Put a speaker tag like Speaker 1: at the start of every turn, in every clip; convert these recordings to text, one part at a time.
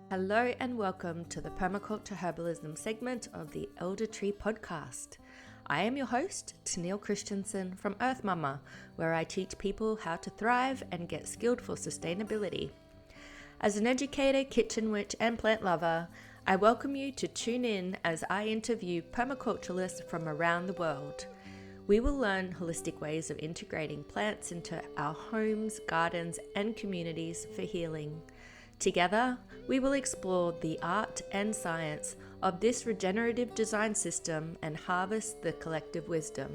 Speaker 1: Hello and welcome to the Permaculture Herbalism segment of the Daintree podcast. I am your host, Tonielle Christensen from Earth Mama, where I teach people how to thrive and get skilled for sustainability. As an educator, kitchen witch, and plant lover, I welcome you to tune in as I interview permaculturalists from around the world. We will learn holistic ways of integrating plants into our homes, gardens, and communities for healing. Together, we will explore the art and science of this regenerative design system and harvest the collective wisdom.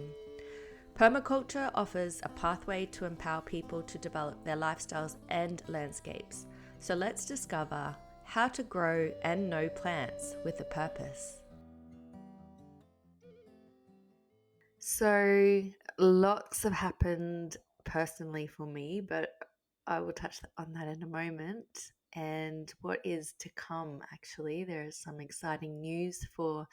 Speaker 1: Permaculture offers a pathway to empower people to develop their lifestyles and landscapes. So let's discover how to grow and know plants with a purpose. So lots have happened personally for me, but I will touch on that in a moment. And what is to come, actually, there is some exciting news for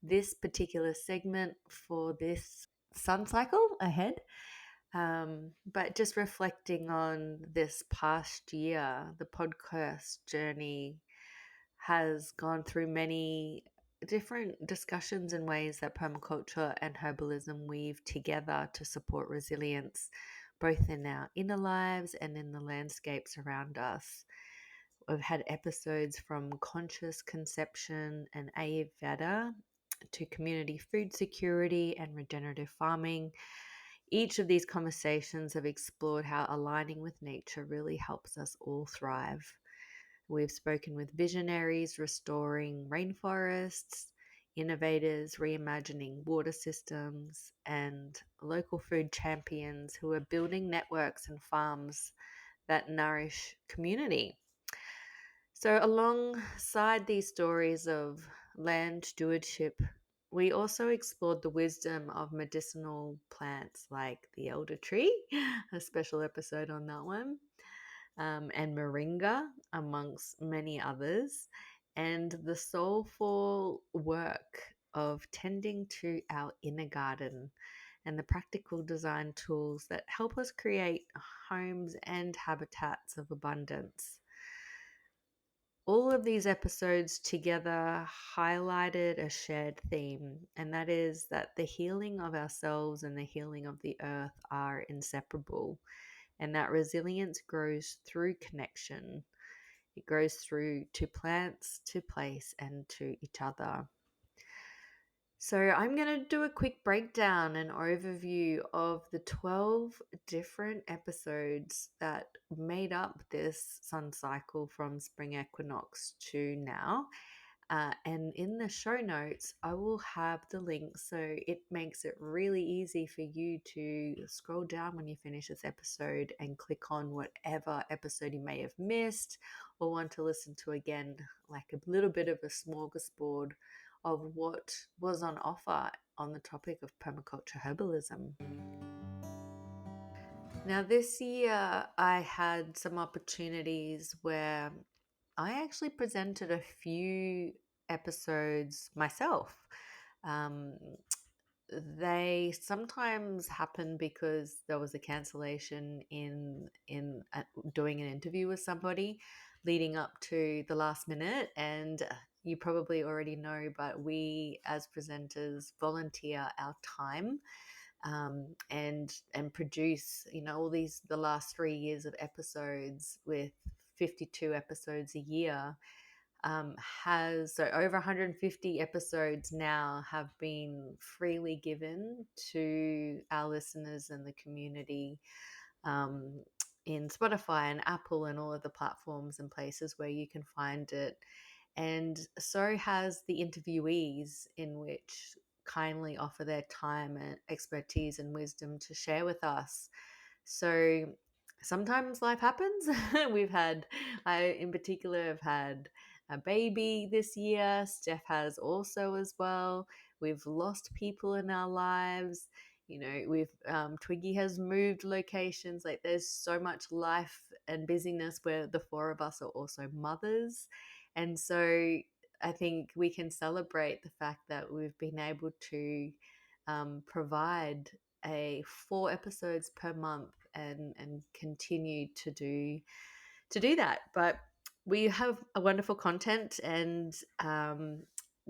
Speaker 1: this particular segment for this sun cycle ahead. But just reflecting on this past year, the podcast journey has gone through many different discussions and ways that permaculture and herbalism weave together to support resilience, both in our inner lives and in the landscapes around us. We've had episodes from conscious conception and Ayurveda to community food security and regenerative farming. Each of these conversations have explored how aligning with nature really helps us all thrive. We've spoken with visionaries restoring rainforests, innovators reimagining water systems, and local food champions who are building networks and farms that nourish community. So, alongside these stories of land stewardship, we also explored the wisdom of medicinal plants like the elder tree, a special episode on that one, and moringa, amongst many others, and the soulful work of tending to our inner garden and the practical design tools that help us create homes and habitats of abundance. All of these episodes together highlighted a shared theme, and that is that the healing of ourselves and the healing of the earth are inseparable, and that resilience grows through connection. It grows through to plants, to place, and to each other. So, I'm going to do a quick breakdown and overview of the 12 different episodes that made up this sun cycle from spring equinox to now. And in the show notes, I will have the link so it makes it really easy for you to scroll down when you finish this episode and click on whatever episode you may have missed or want to listen to again, like a little bit of a smorgasbord of what was on offer on the topic of permaculture herbalism. Now, this year I had some opportunities where I actually presented a few episodes myself. Um, they sometimes happen because there was a cancellation in doing an interview with somebody leading up to the last minute, and you probably already know, but we as presenters volunteer our time and produce all these the last 3 years of episodes with 52 episodes a year. Has so over 150 episodes now have been freely given to our listeners and the community, in Spotify and Apple and all of the platforms and places where you can find it. And so has the interviewees, in which kindly offer their time and expertise and wisdom to share with us. So sometimes life happens. I in particular have had a baby this year. Steph has also as well. We've lost people in our lives. We've Twiggy has moved locations. Like, there's so much life and busyness where the four of us are also mothers. And so I think we can celebrate the fact that we've been able to provide 4 episodes per month and continue to do that. But We have a wonderful content and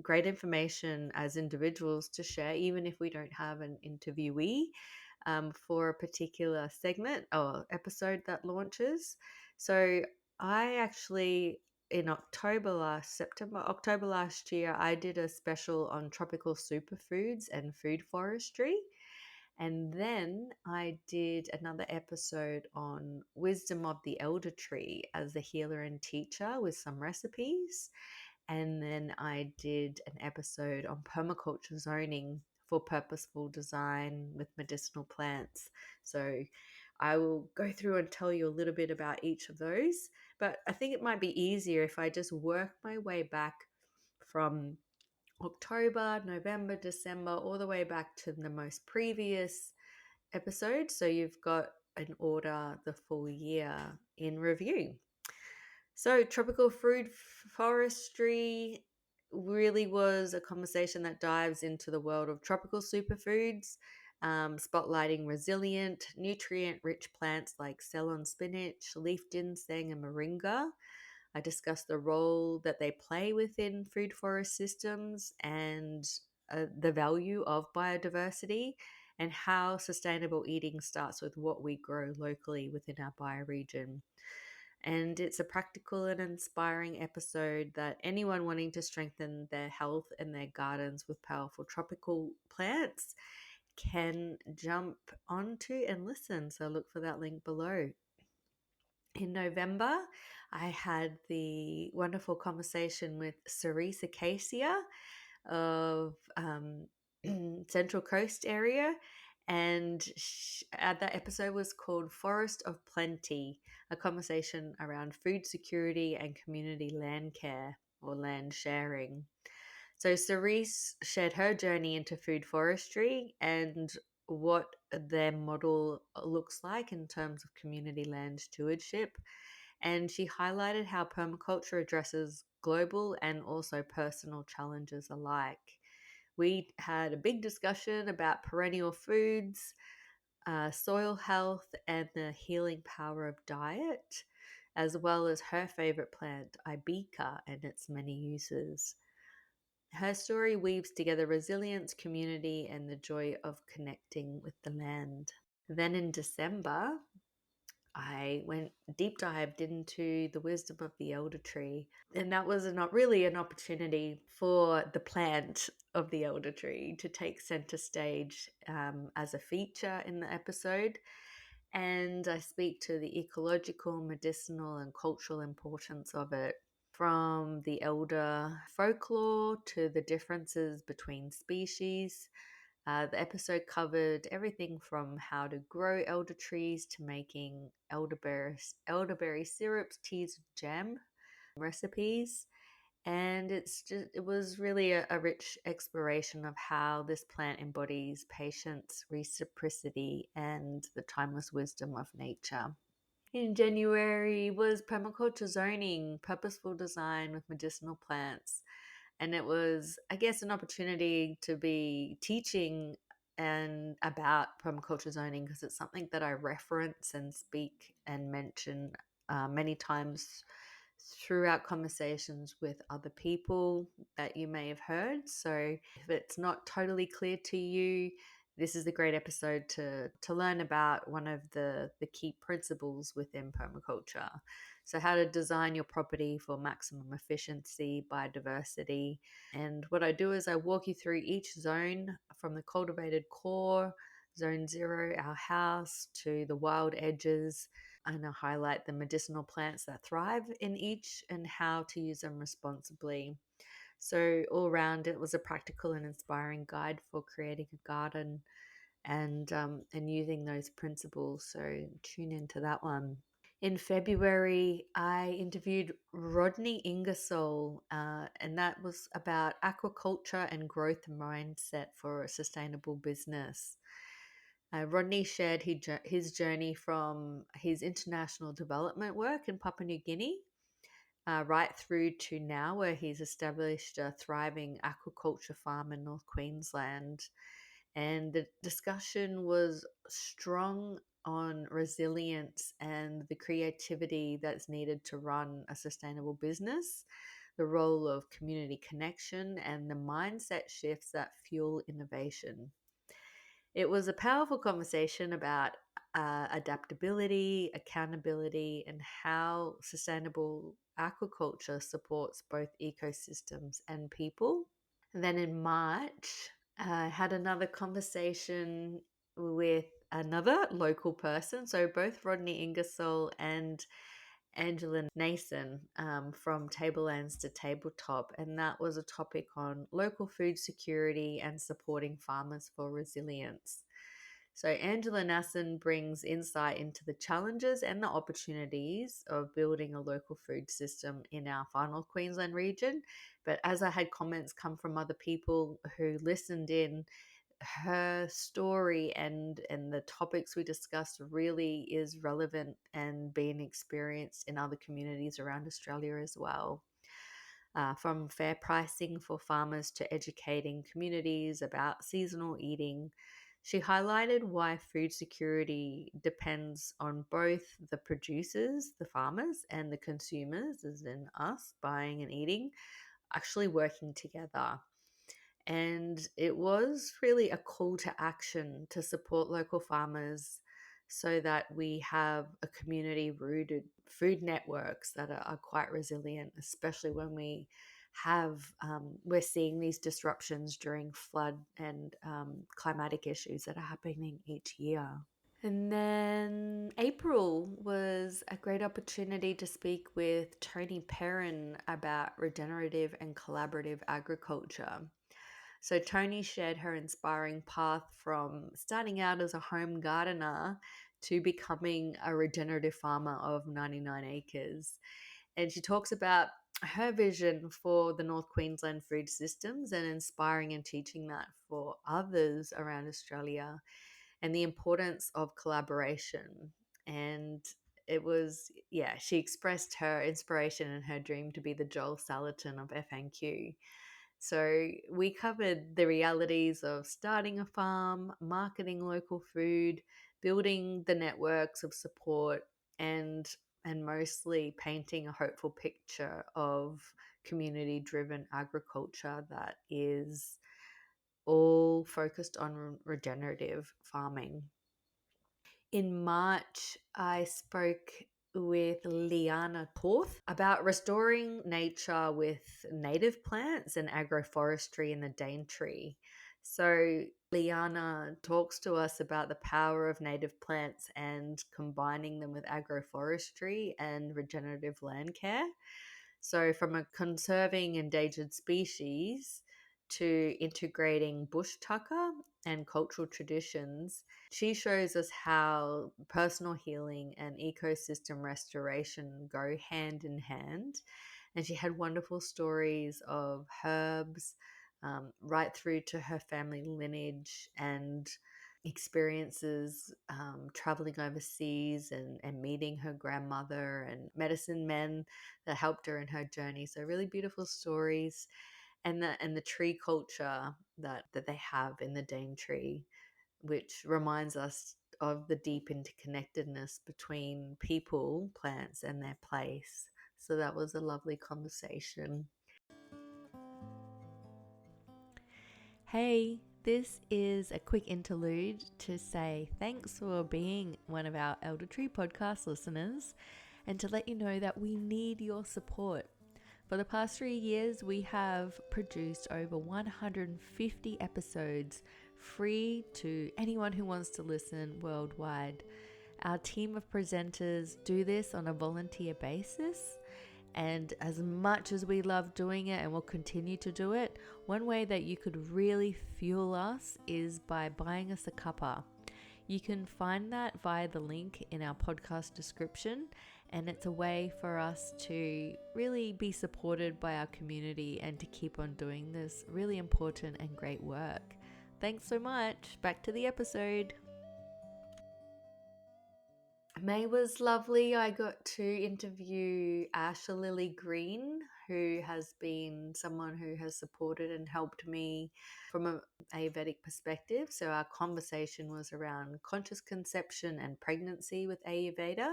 Speaker 1: great information as individuals to share, even if we don't have an interviewee for a particular segment or episode that launches. So I actually, in October last year, I did a special on tropical superfoods and food forestry. And then I did another episode on wisdom of the elder tree as a healer and teacher with some recipes. And then I did an episode on permaculture zoning for purposeful design with medicinal plants. So I will go through and tell you a little bit about each of those. But I think it might be easier if I just work my way back from October, November, December, all the way back to the most previous episode. So you've got an order the full year in review. So, tropical food forestry really was a conversation that dives into the world of tropical superfoods, spotlighting resilient, nutrient rich plants like Ceylon spinach, leaf ginseng, and moringa. I discuss the role that they play within food forest systems and the value of biodiversity, and how sustainable eating starts with what we grow locally within our bioregion. And it's a practical and inspiring episode that anyone wanting to strengthen their health and their gardens with powerful tropical plants can jump onto and listen. So look for that link below. In November, I had the wonderful conversation with Cerise Acacia of Central Coast area. And that episode was called Forest of Plenty, a conversation around food security and community land care or land sharing. So Cerise shared her journey into food forestry and what their model looks like in terms of community land stewardship. And she highlighted how permaculture addresses global and also personal challenges alike. We had a big discussion about perennial foods, soil health, and the healing power of diet, as well as her favorite plant, Ibeca, and its many uses. Her story weaves together resilience, community, and the joy of connecting with the land. Then in December, I went deep dived into the wisdom of the elder tree. And that was not really an opportunity for the plant of the elder tree to take center stage as a feature in the episode. And I speak to the ecological, medicinal, and cultural importance of it, from the elder folklore to the differences between species. The episode covered everything from how to grow elder trees to making elderberry syrups, teas, jam recipes. And it was really a rich exploration of how this plant embodies patience, reciprocity, and the timeless wisdom of nature. In January was permaculture zoning, purposeful design with medicinal plants. And it was, I guess, an opportunity to be teaching and about permaculture zoning, because it's something that I reference and speak and mention many times throughout conversations with other people that you may have heard. So if it's not totally clear to you, this is a great episode to learn about one of the key principles within permaculture. So how to design your property for maximum efficiency, biodiversity. And what I do is I walk you through each zone, from the cultivated core, zone 0, our house, to the wild edges, and I highlight the medicinal plants that thrive in each and how to use them responsibly. So all around, it was a practical and inspiring guide for creating a garden and using those principles. So tune into that one. In February, I interviewed Rodney Ingersoll, and that was about aquaculture and growth mindset for a sustainable business. Rodney shared his journey from his international development work in Papua New Guinea right through to now, where he's established a thriving aquaculture farm in North Queensland. And the discussion was strong on resilience and the creativity that's needed to run a sustainable business, the role of community connection, and the mindset shifts that fuel innovation. It was a powerful conversation about adaptability, accountability, and how sustainable aquaculture supports both ecosystems and people. And then in March, I had another conversation with another local person. So both Rodney Ingersoll and Angela Nason from Tablelands to Tabletop. And that was a topic on local food security and supporting farmers for resilience. So Angela Nassen brings insight into the challenges and the opportunities of building a local food system in our far north Queensland region. But as I had comments come from other people who listened in, her story and the topics we discussed really is relevant and being experienced in other communities around Australia as well. From fair pricing for farmers to educating communities about seasonal eating, she highlighted why food security depends on both the producers, the farmers, and the consumers, as in us buying and eating, actually working together. And it was really a call to action to support local farmers so that we have a community rooted food networks that are quite resilient, especially when we're seeing these disruptions during flood and climatic issues that are happening each year. And then April was a great opportunity to speak with Toni Perrin about regenerative and collaborative agriculture. So Toni shared her inspiring path from starting out as a home gardener to becoming a regenerative farmer of 99 acres. And she talks about her vision for the North Queensland food systems and inspiring and teaching that for others around Australia, and the importance of collaboration. And it was, yeah, she expressed her inspiration and her dream to be the Joel Salatin of FNQ. So we covered the realities of starting a farm, marketing local food, building the networks of support, and mostly painting a hopeful picture of community driven agriculture that is all focused on regenerative farming. In March, I spoke with Liana Porth about restoring nature with native plants and agroforestry in the Daintree. So, Liana talks to us about the power of native plants and combining them with agroforestry and regenerative land care. So, from a conserving endangered species to integrating bush tucker and cultural traditions, she shows us how personal healing and ecosystem restoration go hand in hand. And she had wonderful stories of herbs, right through to her family lineage and experiences traveling overseas and meeting her grandmother and medicine men that helped her in her journey. So really beautiful stories, and the tree culture that they have in the Daintree, which reminds us of the deep interconnectedness between people, plants, and their place. So that was a lovely conversation. Hey, this is a quick interlude to say thanks for being one of our Elder Tree podcast listeners and to let you know that we need your support. For the past 3 years, we have produced over 150 episodes free to anyone who wants to listen worldwide. Our team of presenters do this on a volunteer basis. And as much as we love doing it and will continue to do it, one way that you could really fuel us is by buying us a cuppa. You can find that via the link in our podcast description, and it's a way for us to really be supported by our community and to keep on doing this really important and great work. Thanks so much. Back to the episode. May was lovely. I got to interview Asha Lily Green, who has been someone who has supported and helped me from an Ayurvedic perspective. So our conversation was around conscious conception and pregnancy with Ayurveda.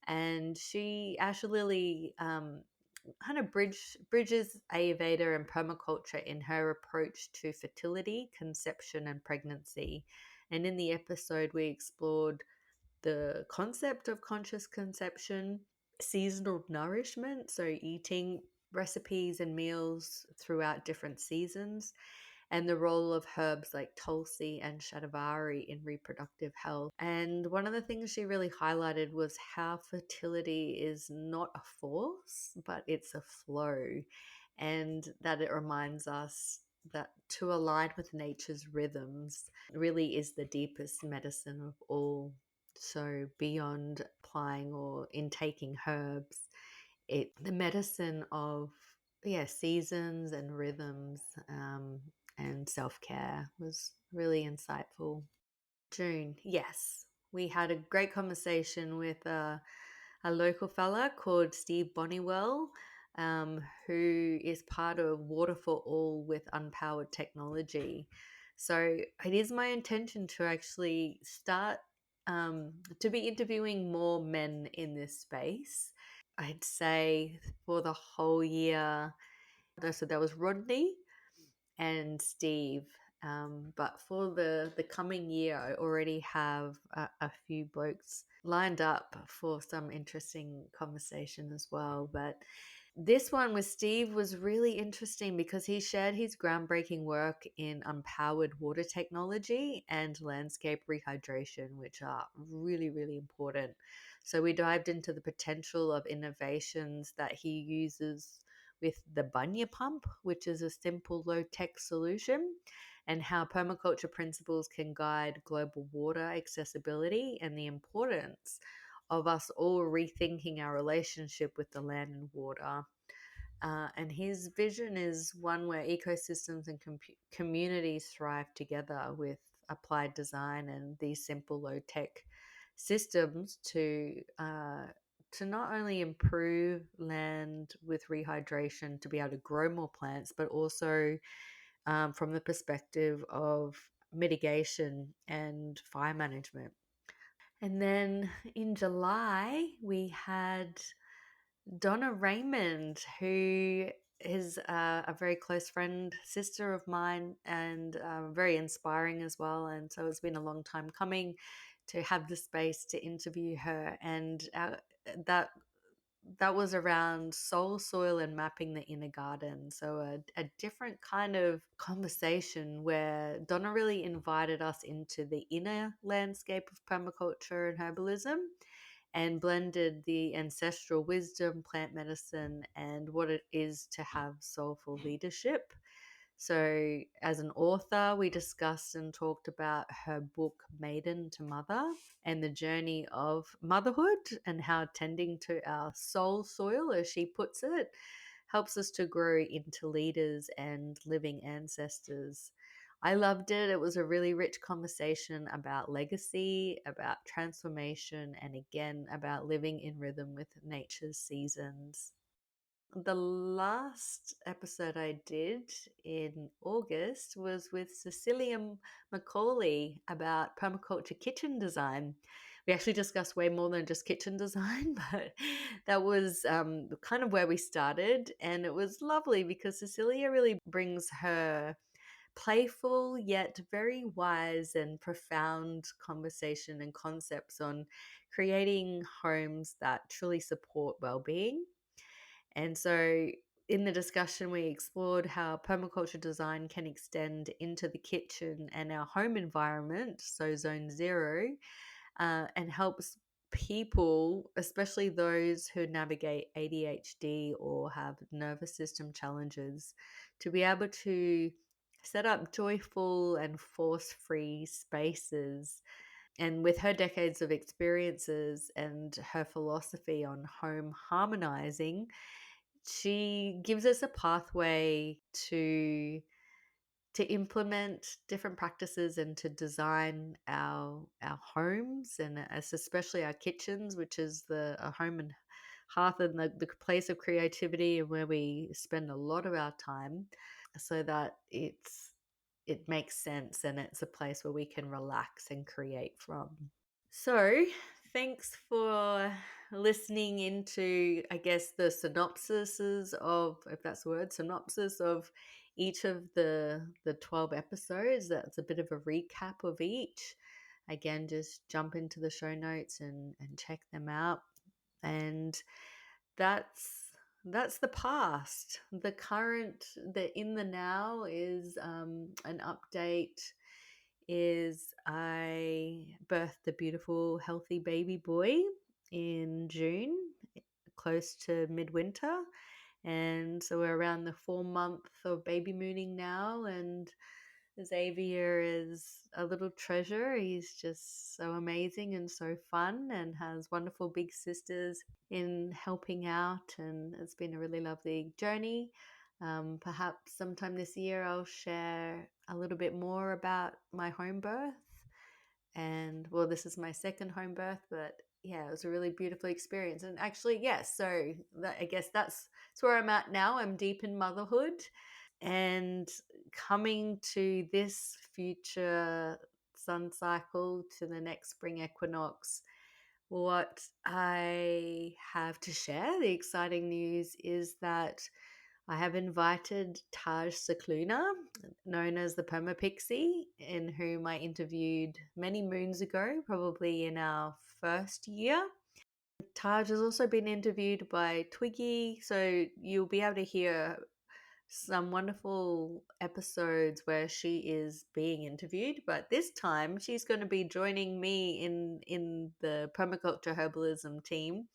Speaker 1: And Asha Lily, kind of bridges Ayurveda and permaculture in her approach to fertility, conception, and pregnancy. And in the episode, we explored the concept of conscious conception, seasonal nourishment, so eating recipes and meals throughout different seasons, and the role of herbs like tulsi and shatavari in reproductive health. And one of the things she really highlighted was how fertility is not a force, but it's a flow, and that it reminds us that to align with nature's rhythms really is the deepest medicine of all. So beyond applying or intaking herbs, the medicine of seasons and rhythms, and self-care was really insightful. June, yes. We had a great conversation with a local fella called Steve Bonnywell, who is part of Water for All with Unpowered Technology. So it is my intention to actually start to be interviewing more men in this space. I'd say for the whole year, so that was Rodney and Steve. But for the coming year, I already have a few blokes lined up for some interesting conversation as well. But this one with Steve was really interesting because he shared his groundbreaking work in unpowered water technology and landscape rehydration, which are really, really important. So we dived into the potential of innovations that he uses with the Bunya pump, which is a simple low tech solution, and how permaculture principles can guide global water accessibility and the importance of us all rethinking our relationship with the land and water. And his vision is one where ecosystems and communities thrive together with applied design and these simple low tech systems to not only improve land with rehydration to be able to grow more plants, but also from the perspective of mitigation and fire management. And then in July, we had Donna Raymond, who is a very close friend, sister of mine, and very inspiring as well. And so it's been a long time coming to have the space to interview her. And that that was around soul, soil, and mapping the inner garden. So a different kind of conversation where Donna really invited us into the inner landscape of permaculture and herbalism and blended the ancestral wisdom, plant medicine, and what it is to have soulful leadership. So, as an author, we discussed and talked about her book, Maiden to Mother, and the journey of motherhood and how tending to our soul soil, as she puts it, helps us to grow into leaders and living ancestors. I loved it. It was a really rich conversation about legacy, about transformation, and again, about living in rhythm with nature's seasons. The last episode I did in August was with Cecilia Macaulay about permaculture kitchen design. We actually discussed way more than just kitchen design, but that was kind of where we started. And it was lovely because Cecilia really brings her playful yet very wise and profound conversation and concepts on creating homes that truly support well-being. And so in the discussion, we explored how permaculture design can extend into the kitchen and our home environment, so zone zero, and helps people, especially those who navigate ADHD or have nervous system challenges, to be able to set up joyful and force free spaces. And with her decades of experiences and her philosophy on home harmonizing, she gives us a pathway to to implement different practices and to design our homes, and as especially our kitchens, which is the a home and hearth and the place of creativity and where we spend a lot of our time, so that it makes sense and it's a place where we can relax and create from. So, thanks for listening into, I guess, the synopsises of, if that's a word, synopsis of each of the 12 episodes. That's a bit of a recap of each. Again, just jump into the show notes and check them out. And that's the past. The current, the in the now is an update is I birthed a beautiful, healthy baby boy in June, close to midwinter. And so we're around the 4 month of baby mooning now. And Xavier is a little treasure. He's just so amazing and so fun and has wonderful big sisters in helping out. And it's been a really lovely journey. Perhaps sometime this year I'll share a little bit more about my home birth. And well, this is my second home birth, but yeah, it was a really beautiful experience. And actually, yes, so I guess that's where I'm at now. I'm deep in motherhood and coming to this future sun cycle, to the next spring equinox. What I have to share, the exciting news, is that I have invited Taj Sakluna, known as the Permapixie, in whom I interviewed many moons ago, probably in our first year. Taj has also been interviewed by Twiggy, so you'll be able to hear some wonderful episodes where she is being interviewed, but this time she's going to be joining me in the Permaculture Herbalism team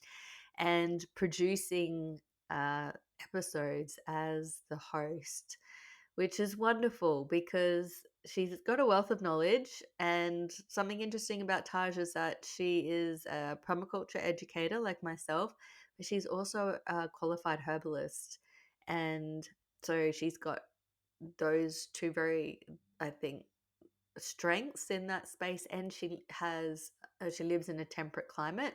Speaker 1: and producing episodes as the host, which is wonderful because she's got a wealth of knowledge. And something interesting about Taj is that she is a permaculture educator like myself, but she's also a qualified herbalist. And so she's got those two very, I think, strengths in that space. And she lives in a temperate climate,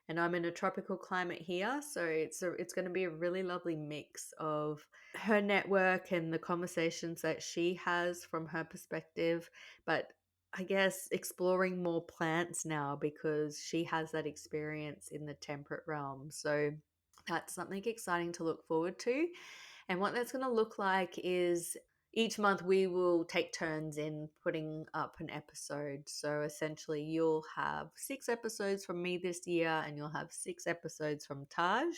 Speaker 1: and I'm in a tropical climate here. So it's going to be a really lovely mix of her network and the conversations that she has from her perspective, but I guess exploring more plants now because she has that experience in the temperate realm. So that's something exciting to look forward to. And what that's going to look like is each month we will take turns in putting up an episode. So essentially, you'll have 6 episodes from me this year, and you'll have 6 episodes from Taj.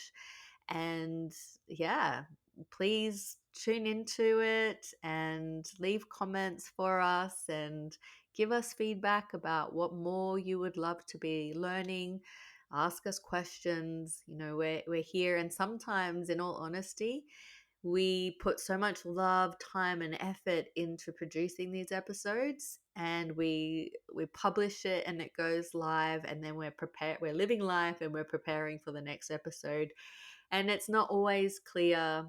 Speaker 1: And yeah, please tune into it and leave comments for us and give us feedback about what more you would love to be learning. Ask us questions. We're here, and sometimes, in all honesty, we put so much love, time, and effort into producing these episodes, and we publish it and it goes live, and then we're living life and we're preparing for the next episode, and it's not always clear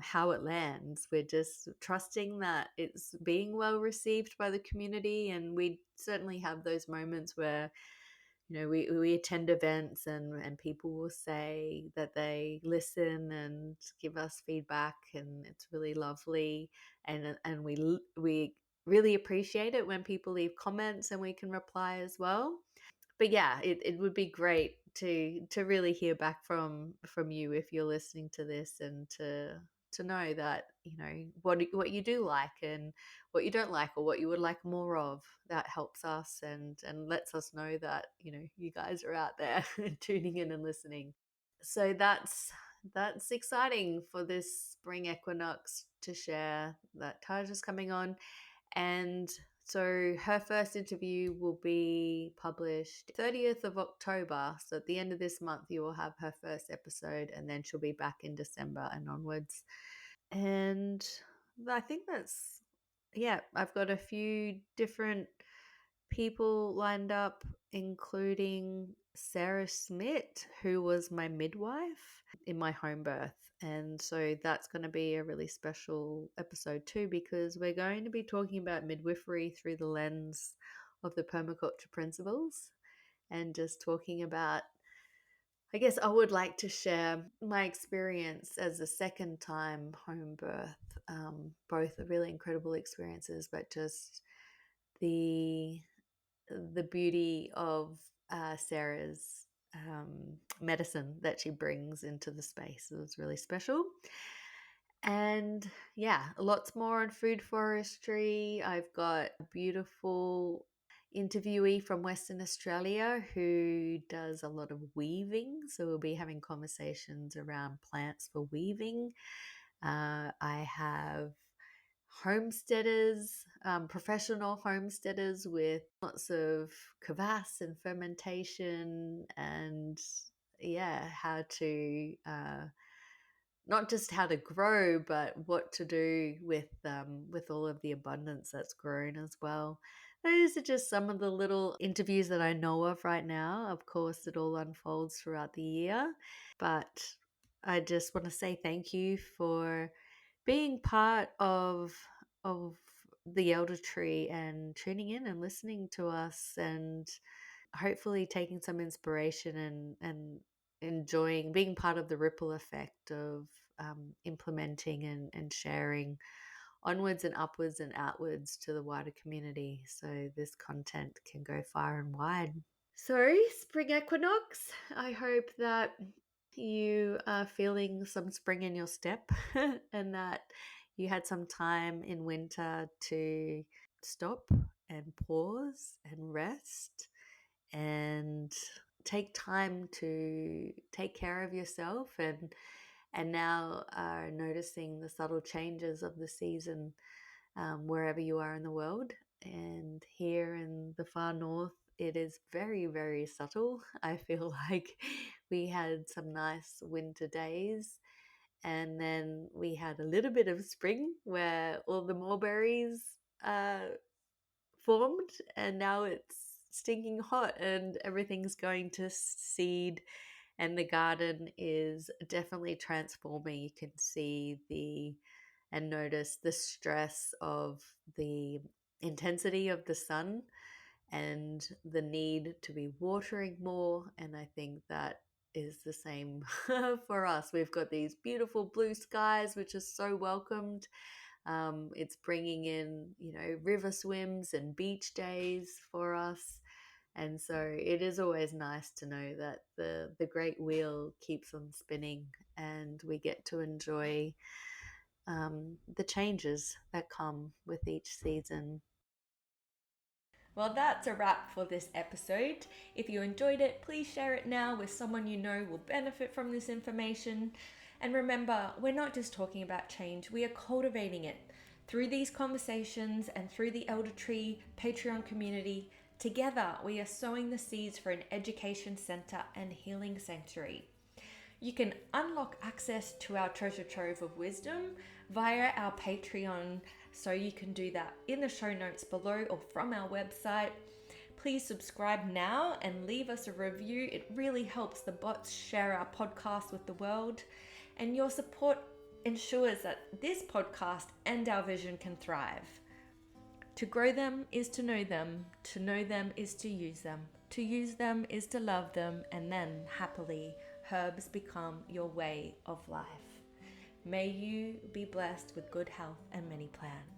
Speaker 1: how it lands. We're just trusting that it's being well received by the community, and we certainly have those moments where we attend events and people will say that they listen and give us feedback, and it's really lovely, and we really appreciate it when people leave comments and we can reply as well. But yeah, it would be great to really hear back from you if you're listening to this, and to know that what you do like and what you don't like, or what you would like more of. That helps us and lets us know that you guys are out there tuning in and listening. So that's exciting for this spring equinox to share that Taj is coming on. And so her first interview will be published 30th of October. So at the end of this month, you will have her first episode, and then she'll be back in December and onwards. And I think yeah, I've got a few different people lined up, including Sarah Smith, who was my midwife in my home birth. And so that's going to be a really special episode too, because we're going to be talking about midwifery through the lens of the permaculture principles and just talking about, I guess I would like to share my experience as a second time home birth, both really incredible experiences, but just the beauty of Sarah's medicine that she brings into the space. It was really special. And yeah, lots more on food forestry. I've got a beautiful interviewee from Western Australia who does a lot of weaving. So we'll be having conversations around plants for weaving. I have homesteaders, professional homesteaders with lots of kvass and fermentation and yeah, how to not just how to grow, but what to do with all of the abundance that's grown as well. Those are just some of the little interviews that I know of right now. Of course, it all unfolds throughout the year, but I just want to say thank you for being part of the elder tree and tuning in and listening to us and hopefully taking some inspiration and enjoying being part of the ripple effect of implementing and sharing onwards and upwards and outwards to the wider community so this content can go far and wide. So, spring equinox, I hope that you are feeling some spring in your step and that you had some time in winter to stop and pause and rest and take time to take care of yourself and now are noticing the subtle changes of the season wherever you are in the world. And here in the far north, it is very, very subtle. I feel like we had some nice winter days and then we had a little bit of spring where all the mulberries formed and now it's stinking hot and everything's going to seed and the garden is definitely transforming. You can see and notice the stress of the intensity of the sun and the need to be watering more. And I think that is the same for us. We've got these beautiful blue skies, which is so welcomed. It's bringing in, river swims and beach days for us. And so it is always nice to know that the great wheel keeps on spinning and we get to enjoy the changes that come with each season. Well, that's a wrap for this episode. If you enjoyed it, please share it now with someone you know will benefit from this information. And remember, we're not just talking about change, we are cultivating it. Through these conversations and through the Elder Tree Patreon community, together we are sowing the seeds for an education center and healing sanctuary. You can unlock access to our treasure trove of wisdom via our Patreon, so you can do that in the show notes below or from our website. Please subscribe now and leave us a review. It really helps the bots share our podcast with the world, and your support ensures that this podcast and our vision can thrive. To grow them is to know them is to use them is to love them, and then happily herbs become your way of life. May you be blessed with good health and many plans.